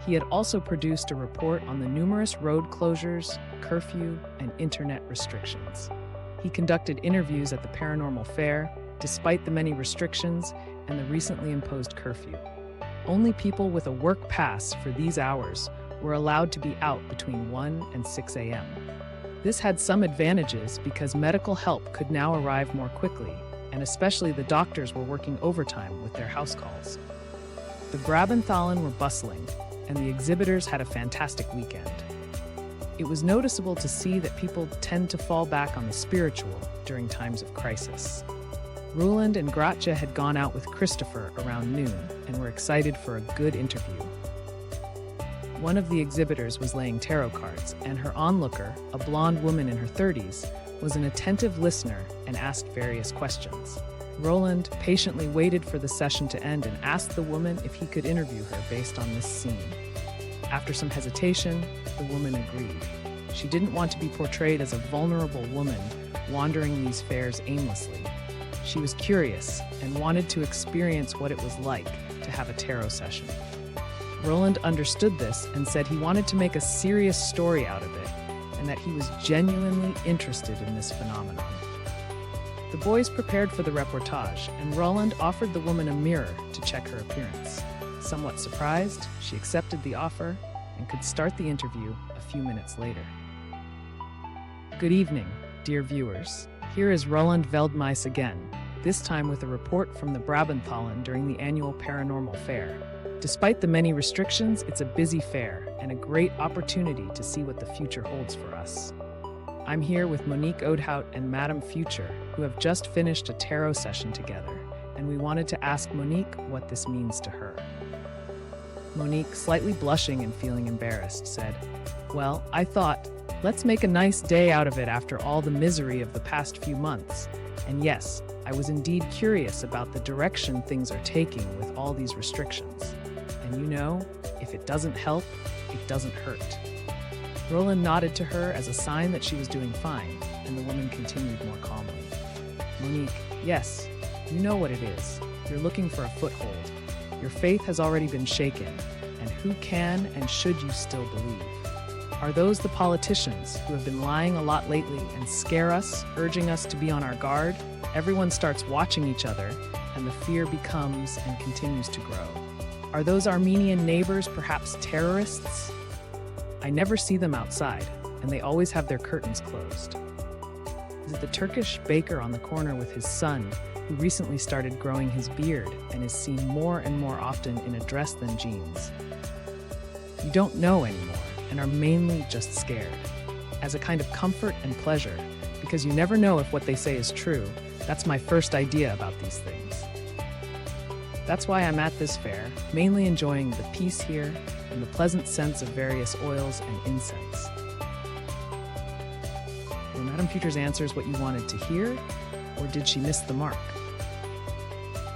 He had also produced a report on the numerous road closures, curfew, and internet restrictions. He conducted interviews at the paranormal fair, despite the many restrictions and the recently imposed curfew. Only people with a work pass for these hours were allowed to be out between 1 and 6 a.m. This had some advantages because medical help could now arrive more quickly, and especially the doctors were working overtime with their house calls. The Brabanthallen were bustling, and the exhibitors had a fantastic weekend. It was noticeable to see that people tend to fall back on the spiritual during times of crisis. Roland and Gratje had gone out with Christopher around noon and were excited for a good interview. One of the exhibitors was laying tarot cards, and her onlooker, a blonde woman in her 30s, was an attentive listener and asked various questions. Roland patiently waited for the session to end and asked the woman if he could interview her based on this scene. After some hesitation, the woman agreed. She didn't want to be portrayed as a vulnerable woman wandering these fairs aimlessly. She was curious and wanted to experience what it was like to have a tarot session. Roland understood this and said he wanted to make a serious story out of it and that he was genuinely interested in this phenomenon. The boys prepared for the reportage, and Roland offered the woman a mirror to check her appearance. Somewhat surprised, she accepted the offer and could start the interview a few minutes later. Good evening, dear viewers. Here is Roland Veldmeis again, this time with a report from the Brabanthallen during the annual Paranormal Fair. Despite the many restrictions, it's a busy fair and a great opportunity to see what the future holds for us. I'm here with Monique Oudhout and Madame Future, who have just finished a tarot session together, and we wanted to ask Monique what this means to her. Monique, slightly blushing and feeling embarrassed, said, "Well, I thought, let's make a nice day out of it after all the misery of the past few months. And yes, I was indeed curious about the direction things are taking with all these restrictions. And you know, if it doesn't help, it doesn't hurt." Roland nodded to her as a sign that she was doing fine, and the woman continued more calmly. "Monique, yes, you know what it is. You're looking for a foothold. Your faith has already been shaken, and who can and should you still believe? Are those the politicians who have been lying a lot lately and scare us, urging us to be on our guard? Everyone starts watching each other, and the fear becomes and continues to grow. Are those Armenian neighbors perhaps terrorists? I never see them outside, and they always have their curtains closed. Is it the Turkish baker on the corner with his son, who recently started growing his beard and is seen more and more often in a dress than jeans? You don't know anymore and are mainly just scared. As a kind of comfort and pleasure, because you never know if what they say is true, that's my first idea about these things. That's why I'm at this fair, mainly enjoying the peace here and the pleasant scents of various oils and incense. Were Madame Future's answers what you wanted to hear, or did she miss the mark?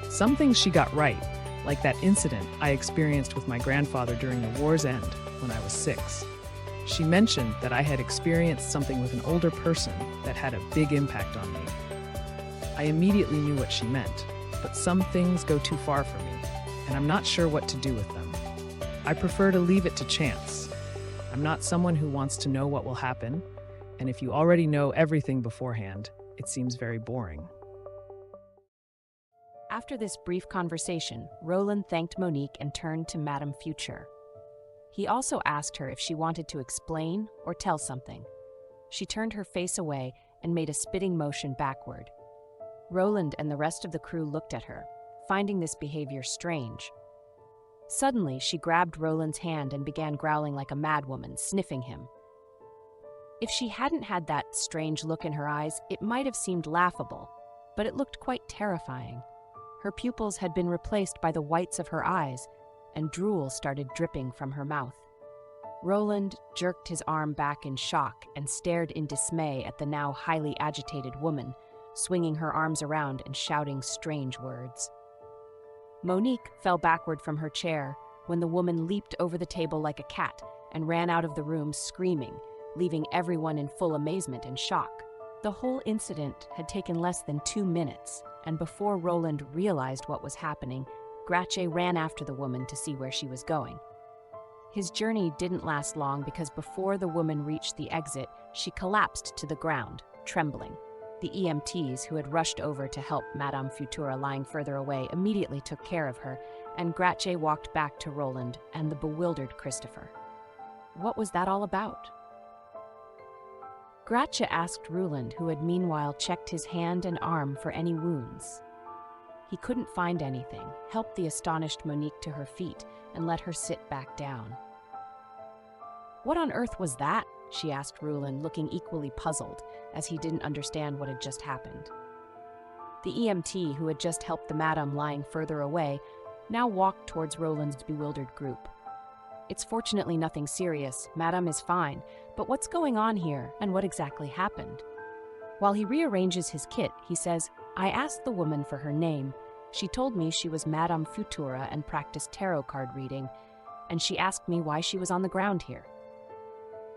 Some things she got right, like that incident I experienced with my grandfather during the war's end when I was 6. She mentioned that I had experienced something with an older person that had a big impact on me. I immediately knew what she meant, but some things go too far for me, and I'm not sure what to do with them. I prefer to leave it to chance. I'm not someone who wants to know what will happen, and if you already know everything beforehand, it seems very boring." After this brief conversation, Roland thanked Monique and turned to Madame Future. He also asked her if she wanted to explain or tell something. She turned her face away and made a spitting motion backward. Roland and the rest of the crew looked at her, finding this behavior strange. Suddenly, she grabbed Roland's hand and began growling like a madwoman, sniffing him. If she hadn't had that strange look in her eyes, it might have seemed laughable, but it looked quite terrifying. Her pupils had been replaced by the whites of her eyes, and drool started dripping from her mouth. Roland jerked his arm back in shock and stared in dismay at the now highly agitated woman, swinging her arms around and shouting strange words. Monique fell backward from her chair when the woman leaped over the table like a cat and ran out of the room screaming, leaving everyone in full amazement and shock. The whole incident had taken less than 2 minutes, and before Roland realized what was happening, Gratje ran after the woman to see where she was going. His journey didn't last long because before the woman reached the exit, she collapsed to the ground, trembling. The EMTs, who had rushed over to help Madame Futura lying further away, immediately took care of her, and Grace walked back to Roland and the bewildered Christopher. What was that all about? Grace asked Roland, who had meanwhile checked his hand and arm for any wounds. He couldn't find anything, helped the astonished Monique to her feet, and let her sit back down. What on earth was that? She asked Roland, looking equally puzzled, as he didn't understand what had just happened. The EMT, who had just helped the madam lying further away, now walked towards Roland's bewildered group. It's fortunately nothing serious, Madame is fine, but what's going on here, and what exactly happened? While he rearranges his kit, he says, I asked the woman for her name. She told me she was Madame Futura and practiced tarot card reading, and she asked me why she was on the ground here.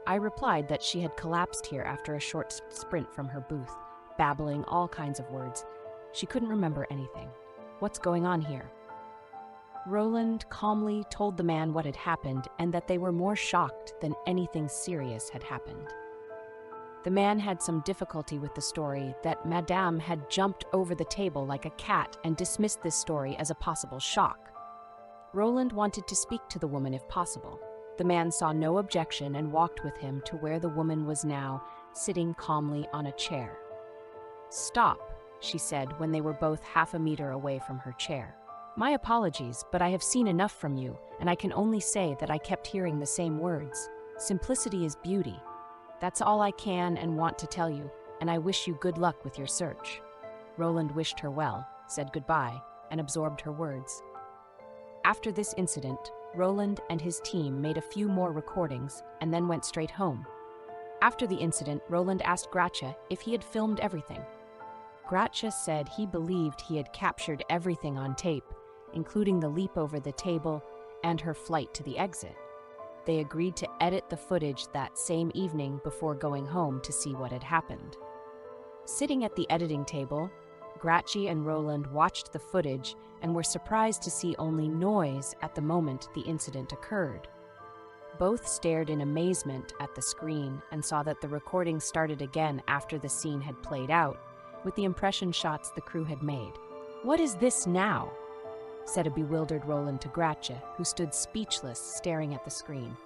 I replied that she had collapsed here after a short sprint from her booth, babbling all kinds of words. She couldn't remember anything. What's going on here? Roland calmly told the man what had happened and that they were more shocked than anything serious had happened. The man had some difficulty with the story that Madame had jumped over the table like a cat and dismissed this story as a possible shock. Roland wanted to speak to the woman if possible. The man saw no objection and walked with him to where the woman was now, sitting calmly on a chair. Stop, she said when they were both half a meter away from her chair. My apologies, but I have seen enough from you, and I can only say that I kept hearing the same words. Simplicity is beauty. That's all I can and want to tell you, and I wish you good luck with your search. Roland wished her well, said goodbye, and absorbed her words. After this incident, Roland and his team made a few more recordings and then went straight home. After the incident, Roland asked Grace if he had filmed everything. Grace said he believed he had captured everything on tape, including the leap over the table and her flight to the exit. They agreed to edit the footage that same evening before going home to see what had happened. Sitting at the editing table, Grace and Roland watched the footage and were surprised to see only noise at the moment the incident occurred. Both stared in amazement at the screen and saw that the recording started again after the scene had played out, with the impression shots the crew had made. "What is this now?" said a bewildered Roland to Grace, who stood speechless, staring at the screen.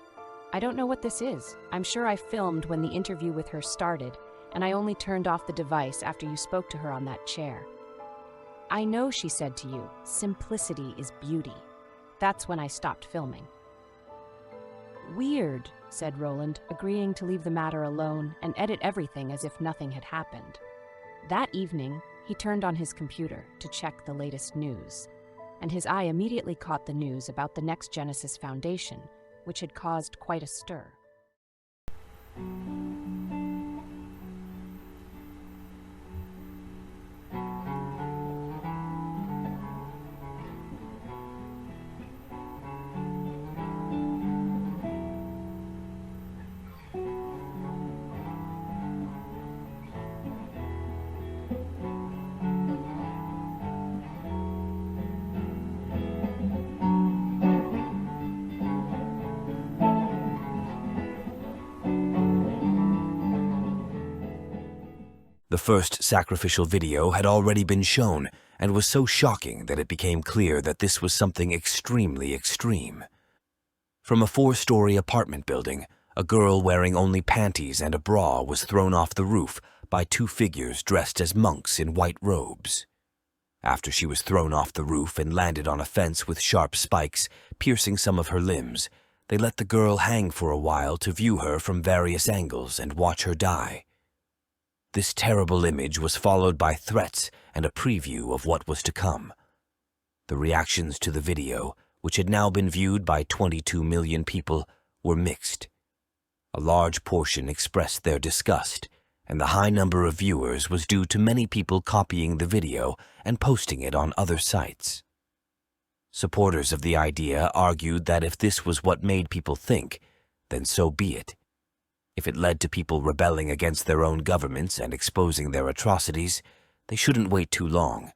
"I don't know what this is. I'm sure I filmed when the interview with her started, and I only turned off the device after you spoke to her on that chair. I know she said to you, simplicity is beauty. That's when I stopped filming." "Weird," said Roland, agreeing to leave the matter alone and edit everything as if nothing had happened. That evening, he turned on his computer to check the latest news, and his eye immediately caught the news about the Next Genesis Foundation, which had caused quite a stir. The first sacrificial video had already been shown and was so shocking that it became clear that this was something extremely extreme. From a 4-story apartment building, a girl wearing only panties and a bra was thrown off the roof by 2 figures dressed as monks in white robes. After she was thrown off the roof and landed on a fence with sharp spikes, piercing some of her limbs, they let the girl hang for a while to view her from various angles and watch her die. This terrible image was followed by threats and a preview of what was to come. The reactions to the video, which had now been viewed by 22 million people, were mixed. A large portion expressed their disgust, and the high number of viewers was due to many people copying the video and posting it on other sites. Supporters of the idea argued that if this was what made people think, then so be it. If it led to people rebelling against their own governments and exposing their atrocities, they shouldn't wait too long.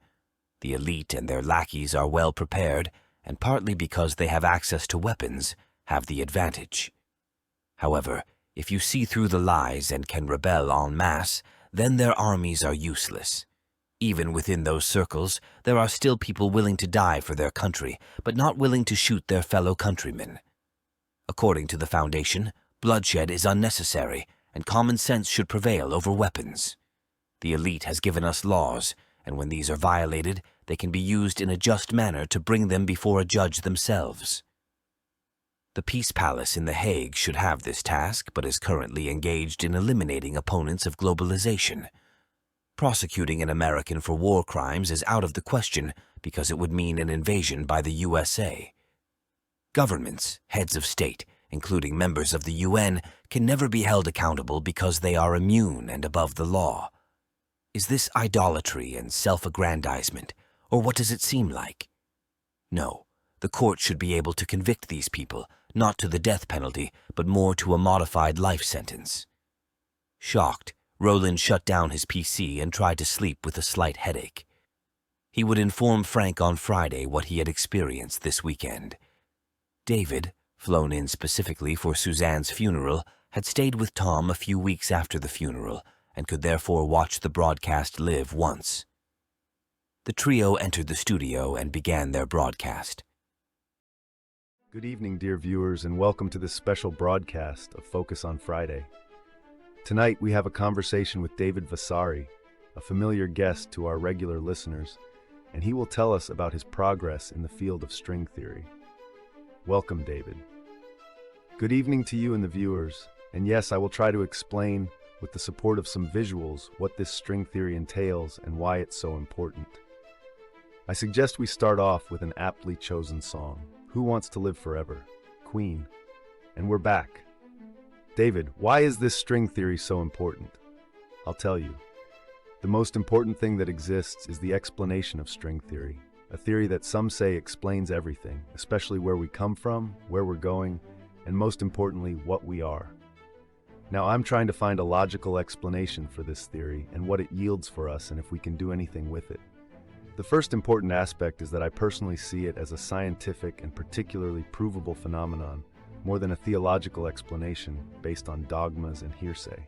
The elite and their lackeys are well prepared, and partly because they have access to weapons, have the advantage. However, if you see through the lies and can rebel en masse, then their armies are useless. Even within those circles, there are still people willing to die for their country, but not willing to shoot their fellow countrymen. According to the Foundation, bloodshed is unnecessary, and common sense should prevail over weapons. The elite has given us laws, and when these are violated, they can be used in a just manner to bring them before a judge themselves. The Peace Palace in The Hague should have this task, but is currently engaged in eliminating opponents of globalization. Prosecuting an American for war crimes is out of the question because it would mean an invasion by the USA. Governments, heads of state, including members of the UN, can never be held accountable because they are immune and above the law. Is this idolatry and self-aggrandizement, or what does it seem like? No, the court should be able to convict these people, not to the death penalty, but more to a modified life sentence. Shocked, Roland shut down his PC and tried to sleep with a slight headache. He would inform Frank on Friday what he had experienced this weekend. David, flown in specifically for Suzanne's funeral, had stayed with Tom a few weeks after the funeral and could therefore watch the broadcast live once. The trio entered the studio and began their broadcast. Good evening, dear viewers, and welcome to this special broadcast of Focus on Friday. Tonight, we have a conversation with David Vasari, a familiar guest to our regular listeners, and he will tell us about his progress in the field of string theory. Welcome, David. Good evening to you and the viewers, and yes, I will try to explain, with the support of some visuals, what this string theory entails and why it's so important. I suggest we start off with an aptly chosen song, Who Wants to Live Forever? Queen. And we're back. David, why is this string theory so important? I'll tell you. The most important thing that exists is the explanation of string theory, a theory that some say explains everything, especially where we come from, where we're going, and most importantly, what we are. Now, I'm trying to find a logical explanation for this theory and what it yields for us and if we can do anything with it. The first important aspect is that I personally see it as a scientific and particularly provable phenomenon, more than a theological explanation based on dogmas and hearsay.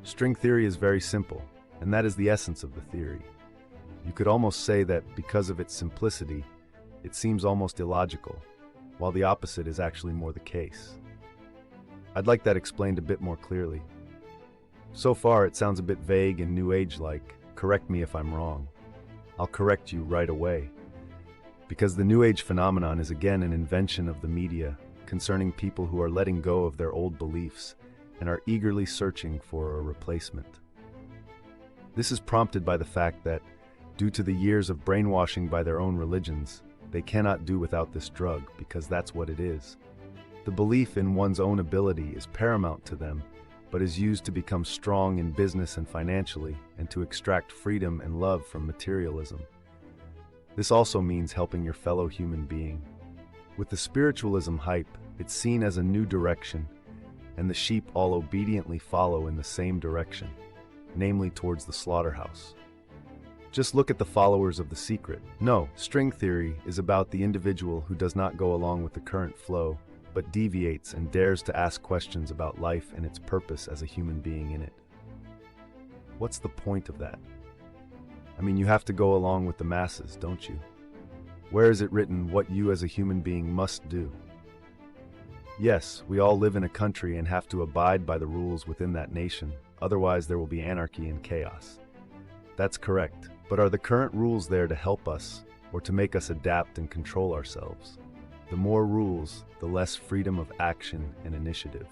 String theory is very simple, and that is the essence of the theory. You could almost say that because of its simplicity, it seems almost illogical, while the opposite is actually more the case. I'd like that explained a bit more clearly. So far, it sounds a bit vague and New Age-like. Correct me if I'm wrong. I'll correct you right away. Because the New Age phenomenon is again an invention of the media concerning people who are letting go of their old beliefs and are eagerly searching for a replacement. This is prompted by the fact that, due to the years of brainwashing by their own religions, they cannot do without this drug because that's what it is. The belief in one's own ability is paramount to them, but is used to become strong in business and financially and to extract freedom and love from materialism. This also means helping your fellow human being. With the spiritualism hype, it's seen as a new direction, and the sheep all obediently follow in the same direction, namely towards the slaughterhouse. Just look at the followers of The Secret. No, string theory is about the individual who does not go along with the current flow, but deviates and dares to ask questions about life and its purpose as a human being in it. What's the point of that? I mean, you have to go along with the masses, don't you? Where is it written what you as a human being must do? Yes, we all live in a country and have to abide by the rules within that nation, otherwise there will be anarchy and chaos. That's correct, but are the current rules there to help us, or to make us adapt and control ourselves? The more rules, the less freedom of action and initiative.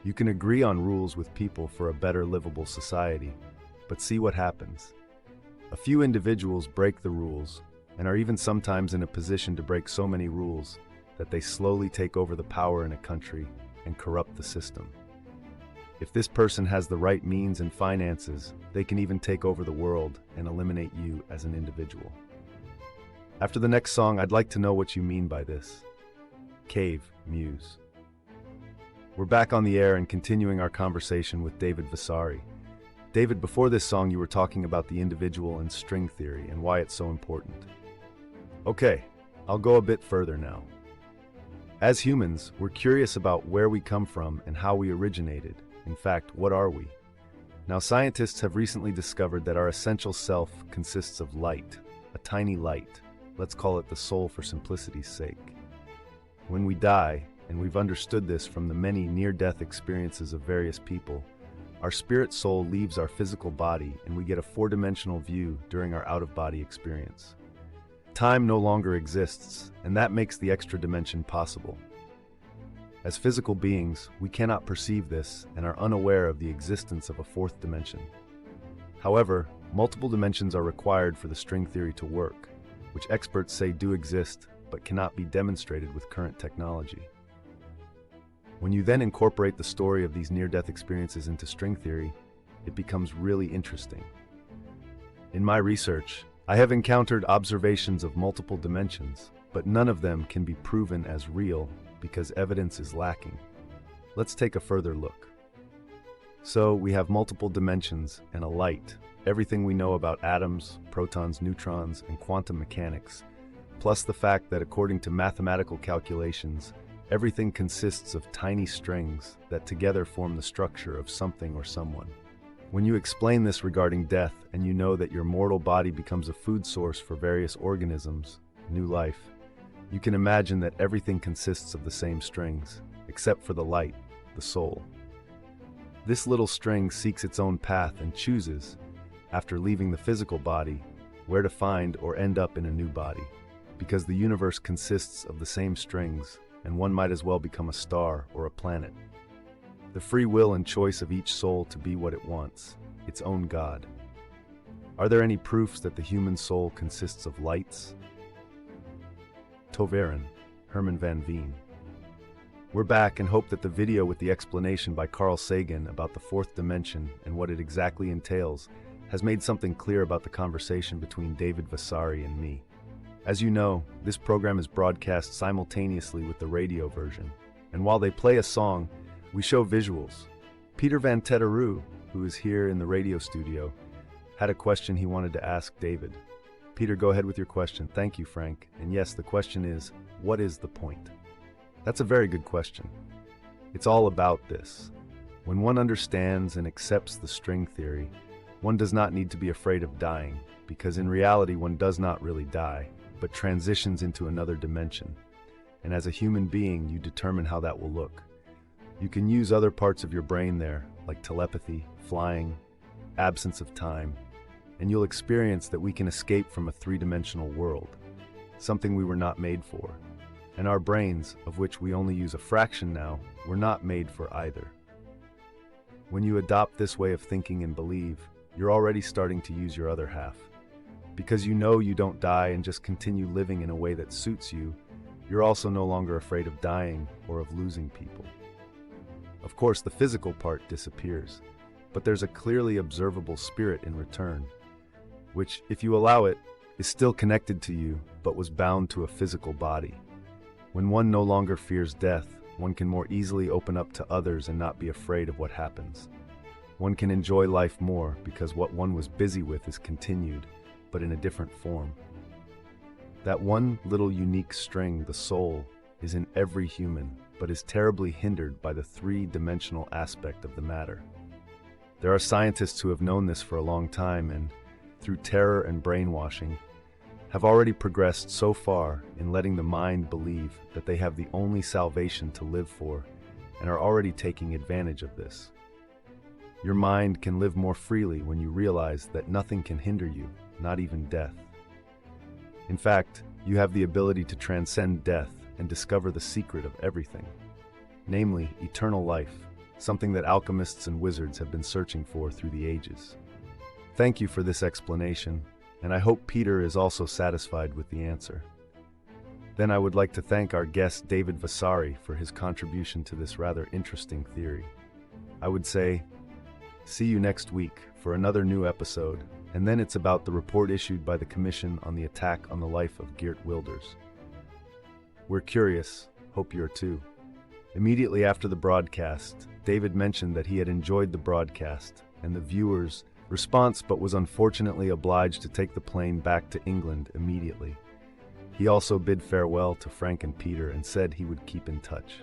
You can agree on rules with people for a better livable society, but see what happens. A few individuals break the rules, and are even sometimes in a position to break so many rules that they slowly take over the power in a country and corrupt the system. If this person has the right means and finances, they can even take over the world and eliminate you as an individual. After the next song, I'd like to know what you mean by this. Cave Muse. We're back on the air and continuing our conversation with David Vasari. David, before this song you were talking about the individual and string theory and why it's so important. Okay, I'll go a bit further now. As humans, we're curious about where we come from and how we originated. In fact, what are we? Now, scientists have recently discovered that our essential self consists of light, a tiny light. Let's call it the soul for simplicity's sake. When we die, and we've understood this from the many near-death experiences of various people, our spirit soul leaves our physical body and we get a four-dimensional view during our out-of-body experience. Time no longer exists, and that makes the extra dimension possible. As physical beings, we cannot perceive this and are unaware of the existence of a fourth dimension. However, multiple dimensions are required for the string theory to work, which experts say do exist but cannot be demonstrated with current technology. When you then incorporate the story of these near-death experiences into string theory, it becomes really interesting. In my research, I have encountered observations of multiple dimensions, but none of them can be proven as real because evidence is lacking. Let's take a further look. So we have multiple dimensions and a light, everything we know about atoms, protons, neutrons, and quantum mechanics, plus the fact that according to mathematical calculations, everything consists of tiny strings that together form the structure of something or someone. When you explain this regarding death and you know that your mortal body becomes a food source for various organisms, new life, you can imagine that everything consists of the same strings, except for the light, the soul. This little string seeks its own path and chooses, after leaving the physical body, where to find or end up in a new body, because the universe consists of the same strings, and one might as well become a star or a planet. The free will and choice of each soul to be what it wants, its own God. Are there any proofs that the human soul consists of lights? Toveren, Herman van Veen. We're back and hope that the video with the explanation by Carl Sagan about the fourth dimension and what it exactly entails has made something clear about the conversation between David Vasari and me. As you know, this program is broadcast simultaneously with the radio version, and while they play a song, we show visuals. Peter Van Tetteru, who is here in the radio studio, had a question he wanted to ask David. Peter, go ahead with your question. Thank you, Frank. And yes, the question is, what is the point? That's a very good question. It's all about this. When one understands and accepts the string theory, one does not need to be afraid of dying, because in reality one does not really die, but transitions into another dimension. And as a human being, you determine how that will look. You can use other parts of your brain there, like telepathy, flying, absence of time, and you'll experience that we can escape from a three-dimensional world, something we were not made for. And our brains, of which we only use a fraction now, were not made for either. When you adopt this way of thinking and believe, you're already starting to use your other half. Because you know you don't die and just continue living in a way that suits you, you're also no longer afraid of dying or of losing people. Of course, the physical part disappears, but there's a clearly observable spirit in return, which, if you allow it, is still connected to you, but was bound to a physical body. When one no longer fears death, one can more easily open up to others and not be afraid of what happens. One can enjoy life more because what one was busy with is continued, but in a different form. That one little unique string, the soul, is in every human, but is terribly hindered by the three-dimensional aspect of the matter. There are scientists who have known this for a long time and, through terror and brainwashing, have already progressed so far in letting the mind believe that they have the only salvation to live for and are already taking advantage of this. Your mind can live more freely when you realize that nothing can hinder you, not even death. In fact, you have the ability to transcend death and discover the secret of everything, namely eternal life, something that alchemists and wizards have been searching for through the ages. Thank you for this explanation, and I hope Peter is also satisfied with the answer. Then I would like to thank our guest David Vasari for his contribution to this rather interesting theory. I would say, see you next week for another new episode, and then it's about the report issued by the Commission on the attack on the life of Geert Wilders. We're curious, hope you're too. Immediately after the broadcast, David mentioned that he had enjoyed the broadcast and the viewers' response, but was unfortunately obliged to take the plane back to England immediately. He also bid farewell to Frank and Peter and said he would keep in touch.